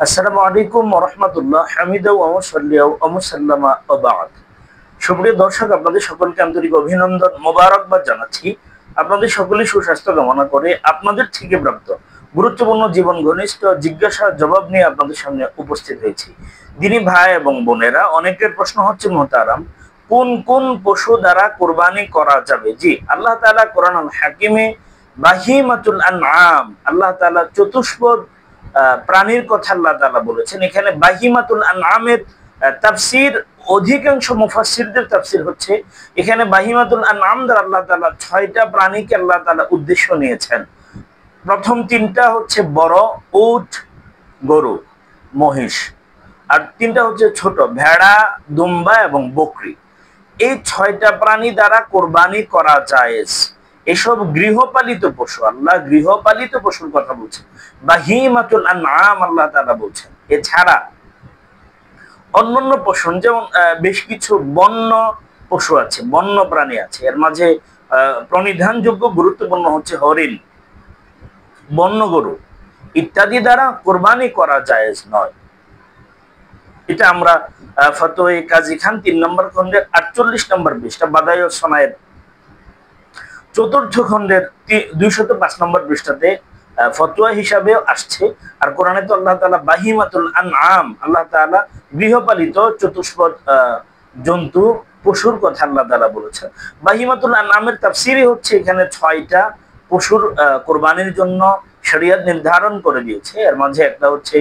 আসসালামু আলাইকুম ওয়া রাহমাতুল্লাহ। হামিদা ওয়া মুসাল্লিয়া ওয়া মুসাল্লামা ওয়া বা'দ। সুপ্রিয় দর্শক, আপনাদের সকলকে আন্তরিক অভিনন্দন, মোবারকবাদ জানাচ্ছি। আপনাদের সকলেই সুস্বাস্থ্য কামনা করে আপনাদের থেকে প্রাপ্ত গুরুত্বপূর্ণ জীবন ঘনিষ্ঠ জিজ্ঞাসা জবাব নিয়ে আপনাদের সামনে উপস্থিত হয়েছি। দিনী ভাই এবং বোনেরা, অনেকের প্রশ্ন হচ্ছে মুহতারাম, কোন কোন পশু দ্বারা কুরবানি করা যাবে? জি, আল্লাহ তাআলা কোরআনুল হাকিমে বাহিমাতুল আনআম, আল্লাহ তাআলা চতুষ্পদ প্রাণীর কথা আল্লাহ তাআলা বলেছেন। এখানে বাহিমাতুল আনআমের তাফসীর, অধিকাংশ মুফাসসিরদের তাফসীর হচ্ছে এখানে বাহিমাতুল আনআম দ্বারা আল্লাহ তাআলা ৬টা প্রাণীকে আল্লাহ তাআলা উদ্দেশ্য নিয়েছেন। প্রথম ৩টা হচ্ছে বড়, উট, গরু, মহিষ, আর ৩টা হচ্ছে ছোট, ভেড়া, দুম্বা এবং বকরি। এই ৬টা প্রাণী দ্বারা কোরবানি করা জায়েজ। এসব গৃহপালিত পশু, আল্লাহ গৃহপালিত পশুর কথা বলছেন, বাহিমাতুল আনআম আল্লাহ তাআলা বলছেন। এছাড়া অন্যান্য পশু, যেমন বেশ কিছু বন্য পশু আছে, বন্য প্রাণী আছে, এর মাঝে প্রণিধানযোগ্য গুরুত্বপূর্ণ হচ্ছে হরিণ, বন্য গরু ইত্যাদি দ্বারা কোরবানি করা জায়েজ নয়। এটা আমরা ফতোয়া কাজী খান ৩ নম্বর খণ্ডের ৪৮ নম্বর পৃষ্ঠা, বাদায়ুস সনায়ের ৪র্থ খণ্ডের ২০৫ নম্বর পৃষ্ঠাতে ফতোয়া হিসাবে আসছে। আর কোরআনে তো আল্লাহ তাআলা বাহিমাতুল আনআম, আল্লাহ তাআলা গৃহপালিত চতুষ্পদ জন্তু, পশুর কথা আল্লাহ তাআলা বলেছেন। বাহিমাতুল আনআমের তাফসীরই হচ্ছে এখানে ৬টা পশুর কোরবানির জন্য শরীয়ত নির্ধারণ করে দিয়েছে। এর মাঝে একটা হচ্ছে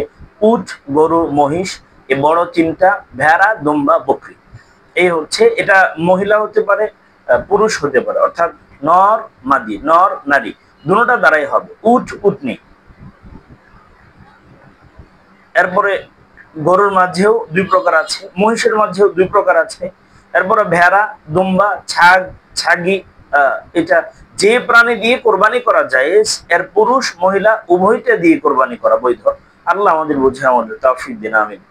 উট, গরু, মহিষ, এই বড় ৩টা, ভেড়া, দুম্বা, বকরি। এই হচ্ছে, এটা মহিলা হতে পারে, পুরুষ হতে পারে, অর্থাৎ নর মাদি, নর নারী দুটোটা দ্বারাই হবে। উট, উটনি। এরপরে গরুর মাঝেও ২ প্রকার আছে, মহিষের মাঝেও ২ প্রকার আছে। এরপরে ভেড়া, দুম্বা, ছাগ, ছাগি, এটা যে প্রাণী দিয়ে কোরবানি করা যায় এর পুরুষ মহিলা উভয়টা দিয়ে কোরবানি করা বৈধ। আল্লাহ আমাদের বুঝে আমাদের তৌফিক দিন, আমিন।